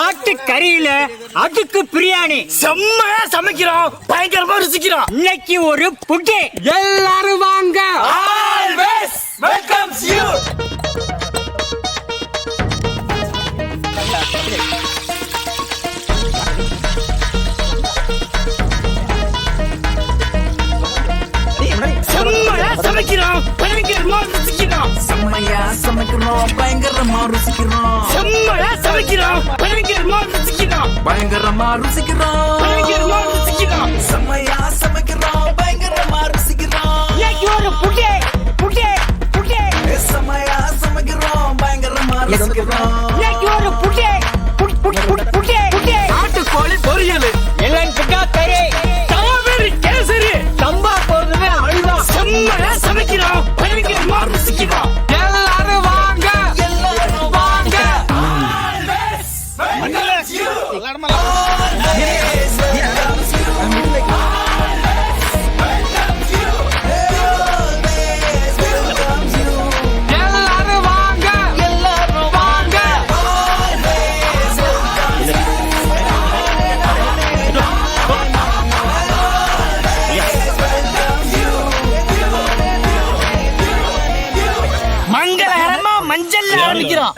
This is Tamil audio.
ஆட்டு கறியில அதுக்கு பிரியாணி செம்மையா சமைக்கிறோம், பயங்கரமா ருசிக்கிறோம். இன்னைக்கு ஒரு புட்டி, எல்லாரும் வாங்க. Always welcomes you. செம்மையா சமைக்கிறோம், பயங்கரமா ருசிக்கிறோம். செம்மையா சமைக்கிறோம், பயங்கரமா ருசிக்கிறோம். செம்மையா சமைக்கிறோம், பயங்கரமா ருசிக்கிறோம். பயங்கரமா ருசிக்கிறோம், பயங்கரமா ருசிக்கிறோம். செம்மையா சமைக்கிறோம், பயங்கரமா ருசிக்கிறோம். இன்னைக்கு ஒரு புட்டி புட்டி புட்டி, செம்மையா சமைக்கிறோம், பயங்கரமா ருசிக்கிறோம். இன்னைக்கு ஒரு புட்டி புட்டி புட்டி புட்டி புட்டி. நாட்டுக்கோழி பொரியல், எல்லாம் கறி, காவேரி கேசரி, சம்பா போடுறது அழுதான். செம்மையா சமைக்கிறோம், பயங்கரமா ருசிக்கிறோம். எல்லாரும் வாங்க, எல்லாரும் வாங்க. எல்லாரும் வாங்க, எல்லாரும் வாங்க. மங்களகரமா மஞ்சள் ஆரம்பிக்கிறோம்.